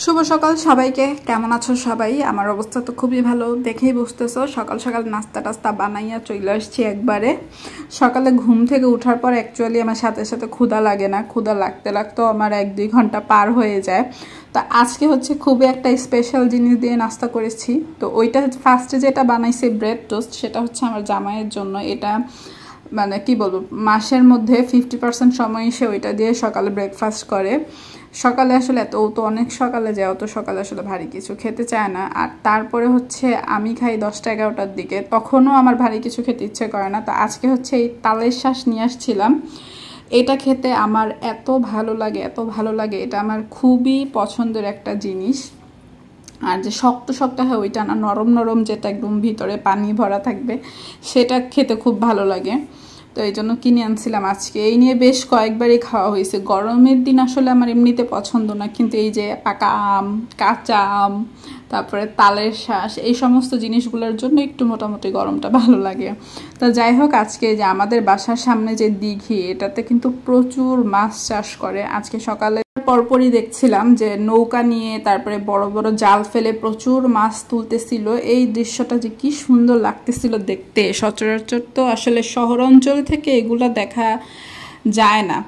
শুভ সকাল সবাইকে। কেমন আছো সবাই? আমার অবস্থা তো খুবই ভালো, দেখেই বুঝতেছো। সকাল সকাল নাস্তা টাস্তা বানাইয়া চলে আসছি একবারে। সকালে ঘুম থেকে ওঠার পর অ্যাকচুয়ালি আমার সাথে সাথে ক্ষুধা লাগে না, ক্ষুধা লাগতে লাগতেও আমার 1-2 ঘন্টা পার হয়ে যায়। তো আজকে হচ্ছে খুবই একটা স্পেশাল জিনিস দিয়ে নাস্তা করেছি। তো ওইটা ফার্স্টে যেটা বানাইছি ব্রেড টোস্ট, সেটা হচ্ছে আমার জামাইয়ের জন্য। এটা মানে কি বলবো, মাসের মধ্যে 50% সময় সে ওইটা দিয়ে সকালে ব্রেকফাস্ট করে। সকালে আসলে ও তো অনেক সকালে যায়, অত সকালে আসলে ভারী কিছু খেতে চায় না। আর তারপরে হচ্ছে আমি খাই 10টা-11টার দিকে, তখনও আমার ভারী কিছু খেতে ইচ্ছে করে না। তো আজকে হচ্ছে এই তালের শাঁস নিয়ে আসছিলাম। এটা খেতে আমার এত ভালো লাগে, এত ভালো লাগে। এটা আমার খুবই পছন্দের একটা জিনিস। আর যে শক্ত শক্ত হয় ওইটা না, নরম নরম যেটা একদম ভিতরে পানি ভরা থাকবে, সেটা খেতে খুব ভালো লাগে। তো এই জন্য কিনে আনছিলাম আজকে। এই নিয়ে বেশ কয়েকবারই খাওয়া হয়েছে। গরমের দিন আসলে আমার এমনিতে পছন্দ না, কিন্তু এই যে পাকা আম, কাঁচা আম, তারপরে তালের শাঁস, এই সমস্ত জিনিসগুলোর জন্য একটু মোটামুটি গরমটা ভালো লাগে। তো যাই হোক, আজকে যে আমাদের বাসার সামনে যে দিঘি, এটাতে কিন্তু প্রচুর মাছ চাষ করে। আজকে সকালে পরপরই দেখছিলাম যে নৌকা নিয়ে তারপরে বড় বড় জাল ফেলে প্রচুর মাছ তুলতেছিল। এই দৃশ্যটা যে কি সুন্দর লাগতেছিল দেখতে। সচরাচর তো আসলে শহর অঞ্চল থেকে এগুলা দেখা যায় না।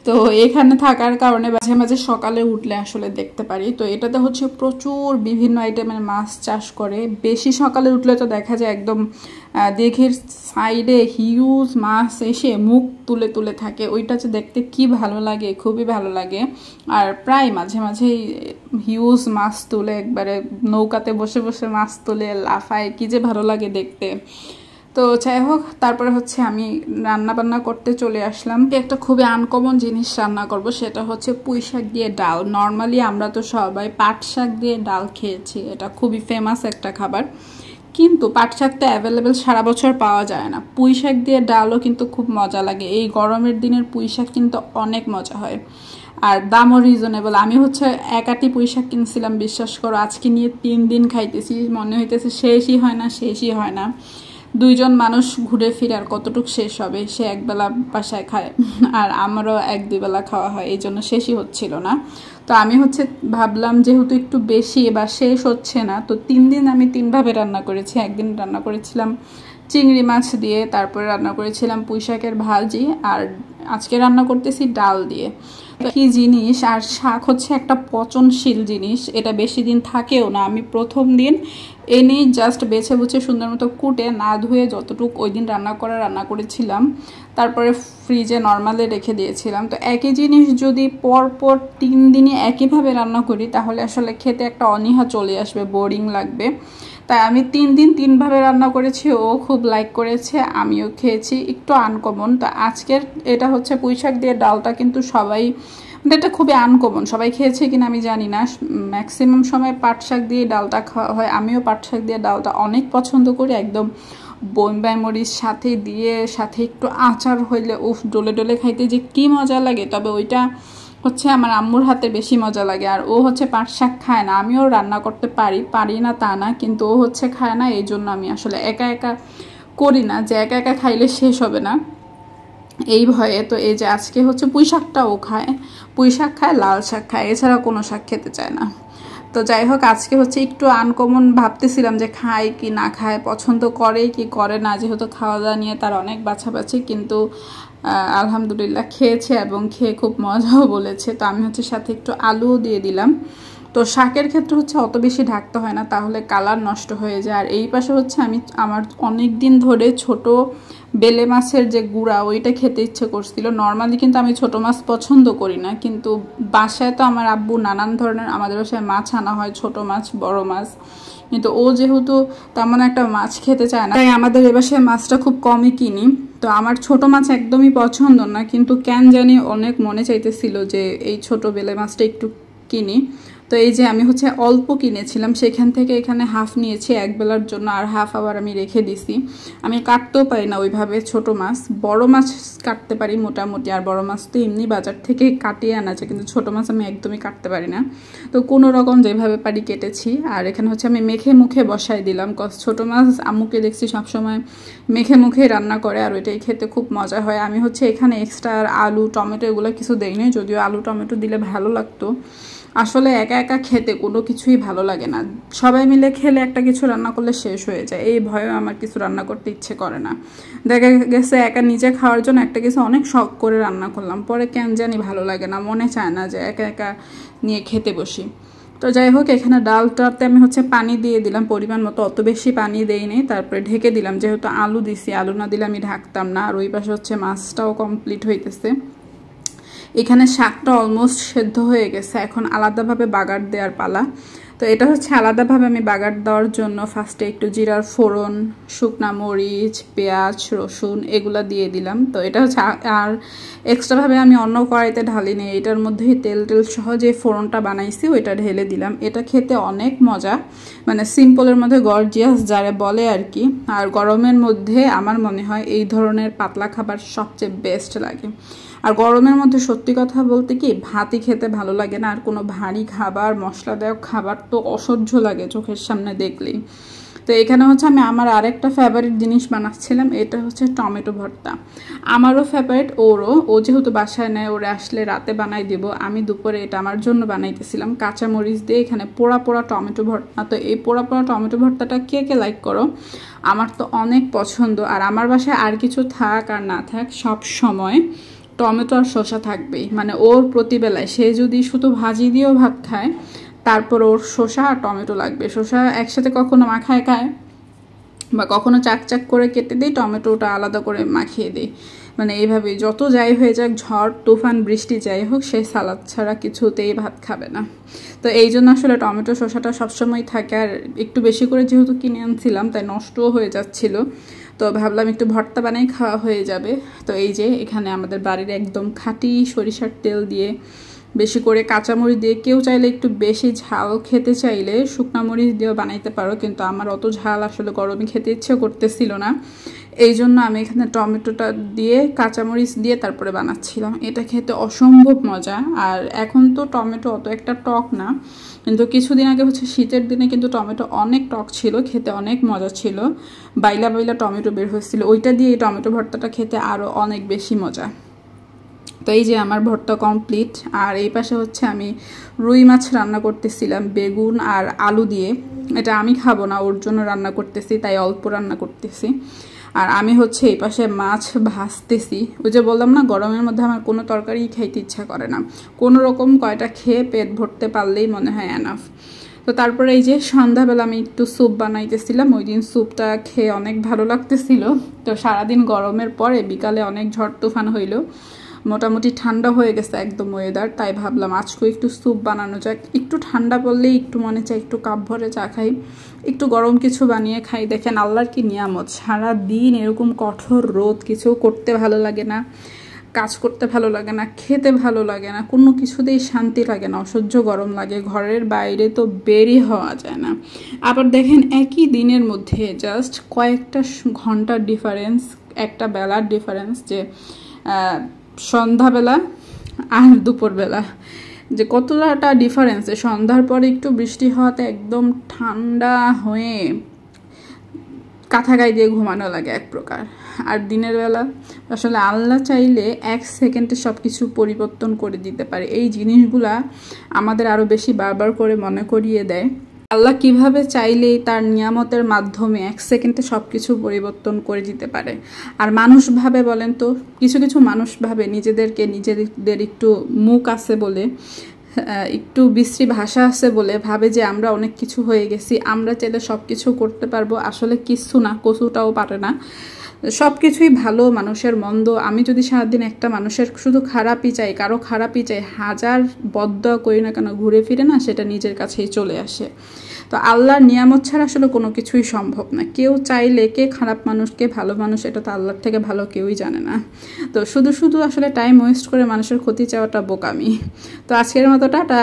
তো এখানে থাকার কারণে মাঝে মাঝে সকালে উঠলে আসলে দেখতে পারি। তো এটাতে হচ্ছে প্রচুর বিভিন্ন আইটেমের মাছ চাষ করে। বেশি সকালে উঠলে তো দেখা যায় একদম দিঘির সাইডে হিউজ মাছ এসে মুখ তুলে তুলে থাকে। ওইটা যে দেখতে কি ভালো লাগে, খুবই ভালো লাগে। আর প্রায় মাঝে মাঝেই হিউজ মাছ তুলে, একবারে নৌকাতে বসে বসে মাছ তুলে লাফায়, কি যে ভালো লাগে দেখতে। তো যাই হোক, তারপরে হচ্ছে আমি রান্না বান্না করতে চলে আসলাম। একটা খুবই আনকমন জিনিস রান্না করব, সেটা হচ্ছে পুঁই শাক দিয়ে ডাল। নর্মালি আমরা তো সবাই পাট শাক দিয়ে ডাল খেয়েছি, এটা খুবই ফেমাস একটা খাবার। কিন্তু পাট শাক তো অ্যাভেলেবেল সারা বছর পাওয়া যায় না। পুঁই শাক দিয়ে ডালও কিন্তু খুব মজা লাগে। এই গরমের দিনের পুঁই শাক কিন্তু অনেক মজা হয়, আর দামও রিজনেবল। আমি হচ্ছে একাটি পুঁই শাক কিনছিলাম, বিশ্বাস করো আজকে নিয়ে 3 দিন খাইতেছি। মনে হইতেছে শেষই হয় না, শেষই হয় না। 2 জন মানুষ ঘুরে ফিরে আর কতটুকু শেষ হবে। সে একবেলা বাসায় খায়, আর আমারও 1-2 বেলা খাওয়া হয়, এই জন্য শেষই হচ্ছিল না। তো আমি হচ্ছে ভাবলাম যেহেতু একটু বেশি বা শেষ হচ্ছে না, তো 3 দিন আমি 3 ভাবে রান্না করেছি। একদিন রান্না করেছিলাম চিংড়ি মাছ দিয়ে, তারপরে রান্না করেছিলাম পুঁই শাকের ভাজি, আর আজকে রান্না করতেছি ডাল দিয়ে। কি জিনিস! আর শাক হচ্ছে একটা পচনশীল জিনিস, এটা বেশি দিন থাকেও না। আমি প্রথম দিন এনেই জাস্ট বেছে বুছে সুন্দর মতো কুটে না ধুয়ে যতটুকু ওই দিন রান্না করেছিলাম, তারপরে ফ্রিজে নর্মালে রেখে দিয়েছিলাম। তো একই জিনিস যদি পরপর 3 দিনই একইভাবে রান্না করি, তাহলে আসলে খেতে একটা অনীহা চলে আসবে, বোরিং লাগবে। তাই আমি 3 দিন 3 ভাবে রান্না করেছি। ও খুব লাইক করেছে, আমিও খেয়েছি। একটু আনকমন। তো আজকের এটা হচ্ছে পুঁই শাক দিয়ে ডালটা কিন্তু সবাই, মানে এটা খুবই আনকমন। সবাই খেয়েছে কিনা আমি জানি না, ম্যাক্সিমাম সময় পাট শাক দিয়ে ডালটা খাওয়া হয়। আমিও পাট শাক দিয়ে ডালটা অনেক পছন্দ করি। একদম বোম্বাই মরিচ সাথে দিয়ে, সাথে একটু আচার হইলে উফ, ডলে ডলে খাইতে যে কি মজা লাগে। তবে ওইটা হচ্ছে আমার আম্মুর হাতে বেশি মজা লাগে। আর ও হচ্ছে পাট শাক খায় না। আমিও রান্না করতে পারি না তা না, কিন্তু ও হচ্ছে খায় না। এই জন্য আমি আসলে একা একা করি না, যে একা একা খাইলে শেষ হবে না এই ভয়ে। তো এই যে আজকে হচ্ছে পুঁই শাকটাও খায়, পুঁই শাক খায়, লাল শাক খায়, এছাড়া কোনো শাক খেতে চায় না। তো যাই হোক, আজকে হচ্ছে একটু আনকমন ভাবতেছিলাম যে খায় কি না খায়, পছন্দ করে কি করে না। যেহেতু খাওয়া দাওয়া নিয়ে তার অনেক বাছাবাছি, কিন্তু আলহামদুলিল্লাহ খেয়েছে এবং খেয়ে খুব মজাও বলেছে। তো আমি হচ্ছে সাথে একটু আলুও দিয়ে দিলাম। তো শাকের ক্ষেত্রে হচ্ছে অত বেশি ঢাকতে হয় না, তাহলে কালার নষ্ট হয়ে যায়। আর এই পাশে হচ্ছে আমার অনেক দিন ধরে ছোট বেলে মাছের যে গুঁড়া, ওইটা খেতে ইচ্ছে করছিল। নর্মালি কিন্তু আমি ছোট মাছ পছন্দ করি না, কিন্তু বাসায় তো আমার আব্বু নানান ধরনের, আমাদের বাসায় মাছ আনা হয়, ছোট মাছ, বড় মাছ। কিন্তু ও যেহেতু তেমন একটা মাছ খেতে চায় না, তাই আমাদের এ বাসায় মাছটা খুব কমই কিনি। তো আমার ছোট মাছ একদমই পছন্দ না, কিন্তু কেন জানি অনেক মনে চাইতেছিল যে এই ছোট বেলে মাছটা একটু কিনি। তো এই যে আমি হচ্ছে অল্প কিনেছিলাম, সেখান থেকে এখানে হাফ নিয়েছি এক বেলার জন্য, আর হাফ আবার আমি রেখে দিছি। আমি কাটতেও পারি না ওইভাবে ছোট মাছ। বড় মাছ কাটতে পারি মোটামুটি, আর বড় মাছ তো এমনি বাজার থেকে কাটিয়ে আনা যায়, কিন্তু ছোট মাছ আমি একদমই কাটতে পারি না। তো কোনো রকম যেভাবে পারি কেটেছি। আর এখানে হচ্ছে আমি মেখে মুখে বসাই দিলাম, ছোট মাছ আম্মুকে দেখছি সবসময় মেখে মুখে রান্না করে, আর ওইটাই খেতে খুব মজা হয়। আমি হচ্ছে এখানে এক্সট্রা আলু টমেটো এগুলো কিছু দেইনি, যদিও আলু টমেটো দিলে ভালো লাগতো। আসলে একা একা খেতে কোনো কিছুই ভালো লাগে না, সবাই মিলে খেলে একটা কিছু রান্না করলে শেষ হয়ে যায়, এই ভয়ে আমার কিছু রান্না করতে ইচ্ছে করে না। দেখা গেছে একা নিজে খাওয়ার জন্য একটা কিছু অনেক শখ করে রান্না করলাম, পরে কেন জানি ভালো লাগে না, মনে চায় না যে একা একা নিয়ে খেতে বসি। তো যাই হোক, এখানে ডালটাতে আমি পানি দিয়ে দিলাম পরিমাণ মতো, অত বেশি পানি দেইনি, তারপরে ঢেকে দিলাম, যেহেতু আলু দিছি, আলু না দিলে আমি ঢাকতাম না। আর ওই পাশে মাছটাও কমপ্লিট হইতেছে। এখানে শাকটা অলমোস্ট সেদ্ধ হয়ে গেছে, এখন আলাদাভাবে বাগার দেওয়ার পালা। তো এটা আলাদাভাবে আমি বাগার দেওয়ার জন্য ফার্স্টে একটু জিরার ফোড়ন, শুকনা মরিচ, পেঁয়াজ, রসুন এগুলো দিয়ে দিলাম। তো এটা আর এক্সট্রাভাবে আমি অন্য কড়াইতে ঢালিনি, এটার মধ্যেই তেল সহ যে ফোড়নটা বানাইছি ওইটা ঢেলে দিলাম। এটা খেতে অনেক মজা, মানে সিম্পলের মধ্যে গর্জিয়াস যারা বলে আর কি। আর গরমের মধ্যে আমার মনে হয় এই ধরনের পাতলা খাবার সবচেয়ে বেস্ট লাগে। আর গরমের মধ্যে সত্যি কথা বলতে কি ভাতই খেতে ভালো লাগে না, আর কোনো ভারী খাবার মশলাদায়ক খাবার তো অসহ্য লাগে চোখের সামনে দেখলেই। তো এখানে আমি আমার আরেকটা ফেভারিট জিনিস বানাচ্ছিলাম, এটা টমেটো ভর্তা। আমারও ফেভারিট, ওরও। ও যেহেতু বাসায় নেয়, ওরা আসলে রাতে বানাই দিব, আমি দুপুরে এটা আমার জন্য বানাইতেছিলাম কাঁচামরিচ দিয়ে এখানে পোড়া পোড়া টমেটো ভর্তা। তো এই পোড়া পোড়া টমেটো ভর্তাটা কে কে লাইক করো? আমার তো অনেক পছন্দ। আর আমার বাসায় আর কিছু থাক আর না থাক, সব সময় টমেটো আর শসা থাকবেই, মানে ওর প্রতিবেলায় সে যদি শুধু ভাজি দিয়েও ভাত খায়, তারপর ওর শসা আর টমেটো লাগবে। শসা একসাথে কখনো মাখায় খায়, বা কখনো চাক চাক করে কেটে দিই, টমেটোটা আলাদা করে মাখিয়ে দিই। মানে এইভাবে যত যাই হয়ে যাক, ঝড় তুফান বৃষ্টি যাই হোক, সেই সালাদ ছাড়া কিছুতেই ভাত খাবে না। তো এই জন্য আসলে টমেটো শসাটা সবসময় থাকে। আর একটু বেশি করে যেহেতু কিনে আনছিলাম, তাই নষ্টও হয়ে যাচ্ছিল, তো ভাবলাম একটু ভর্তা বানাই খাওয়া হয়ে যাবে। তো এই যে এখানে আমাদের বাড়ির একদম খাঁটি সরিষার তেল দিয়ে, বেশি করে কাঁচামরিচ দিয়ে, কেউ চাইলে একটু বেশি ঝাল খেতে চাইলে শুকনা মরিচ দিয়েও বানাইতে পারো, কিন্তু আমার অত ঝাল আসলে গরমে খেতে ইচ্ছে করতেছিল না, এই জন্য আমি এখানে টমেটোটা দিয়ে কাঁচামরিচ দিয়ে তারপরে বানাচ্ছিলাম। এটা খেতে অসম্ভব মজা। আর এখন তো টমেটো অত একটা টক না, কিন্তু কিছুদিন আগে শীতের দিনে কিন্তু টমেটো অনেক টক ছিল, খেতে অনেক মজা ছিল, বাইলা বাইলা টমেটো বের হয়েছিল, ওইটা দিয়ে এই টমেটো ভর্তাটা খেতে আরও অনেক বেশি মজা। তো এই যে আমার ভর্তা কমপ্লিট। আর এই পাশে আমি রুই মাছ রান্না করতেছিলাম বেগুন আর আলু দিয়ে। এটা আমি খাবো না, ওর জন্য রান্না করতেছি, তাই অল্প রান্না করতেছি। আর আমি এই পাশে মাছ ভাজতেছি। ওই যে বললাম না, গরমের মধ্যে আমার কোনো তরকারি খাইতে ইচ্ছা করে না, কোনো রকম কয়টা খেয়ে পেট ভরতে পারলেই মনে হয় এনাফ। তো তারপরে এই যে সন্ধ্যাবেলা আমি একটু স্যুপ বানাইতেছিলাম, ওই দিন স্যুপটা খেয়ে অনেক ভালো লাগতেছিল। তো সারাদিন গরমের পরে বিকালে অনেক ঝড় তুফান হইল, মোটামুটি ঠান্ডা হয়ে গেছে একদম ওয়েদার, তাই ভাবলাম আজকে একটু স্যুপ বানানো যাক। একটু ঠান্ডা পড়লেই একটু মনে চায় একটু কাপ ভরে চা খাই, একটু গরম কিছু বানিয়ে খাই। দেখেন আল্লাহর কি নিয়ামত, সারাদিন এরকম কঠোর রোদ, কিছু করতে ভালো লাগে না, কাজ করতে ভালো লাগে না, খেতে ভালো লাগে না, কোনো কিছুতেই শান্তি লাগে না, অসহ্য গরম লাগে, ঘরের বাইরে তো বেরই হওয়া যায় না। আবার দেখেন একই দিনের মধ্যে জাস্ট কয়েকটা ঘন্টার ডিফারেন্স, একটা বেলার ডিফারেন্স, যে সন্ধ্যাবেলা আর দুপুরবেলা যে কতটা ডিফারেন্স। সন্ধ্যার পরে একটু বৃষ্টি হওয়াতে একদম ঠান্ডা হয়ে কাঁথা গায়ে দিয়ে ঘুমানো লাগে এক প্রকার। আর দিনের বেলা আসলে আল্লাহ চাইলে 1 সেকেন্ডে সব কিছু পরিবর্তন করে দিতে পারে। এই জিনিসগুলা আমাদের আরও বেশি বারবার করে মনে করিয়ে দেয় আল্লাহ কিভাবে চাইলেই তার নিয়ামতের মাধ্যমে 1 সেকেন্ডে সব কিছু পরিবর্তন করে দিতে পারে। আর মানুষ ভাবে, বলেন তো, কিছু কিছু মানুষ ভাবে নিজেদের একটু মুখ আছে বলে, একটু বিশ্রী ভাষা আছে বলে ভাবে যে আমরা অনেক কিছু হয়ে গেছি, আমরা চাইলে সব কিছু করতে পারবো। আসলে কিচ্ছু না, কচুটাও পারে না। সব কিছুই ভালো, মানুষের মন্দ। আমি যদি সারাদিন একটা মানুষের শুধু খারাপই চাই, কারো খারাপই চাই, হাজার বদদোয়া করি না কেন, ঘুরে ফিরে না সেটা নিজের কাছেই চলে আসে। তো আল্লাহর নিয়ামত ছাড়া আসলে কোনো কিছুই সম্ভব না। কেউ চাইলে, কে খারাপ মানুষ কে ভালো মানুষ, এটা তো আল্লাহর থেকে ভালো কেউই জানে না। তো শুধু আসলে টাইম ওয়েস্ট করে মানুষের ক্ষতি চাওয়াটা বোকামি। তো আজকের মতো টাটা।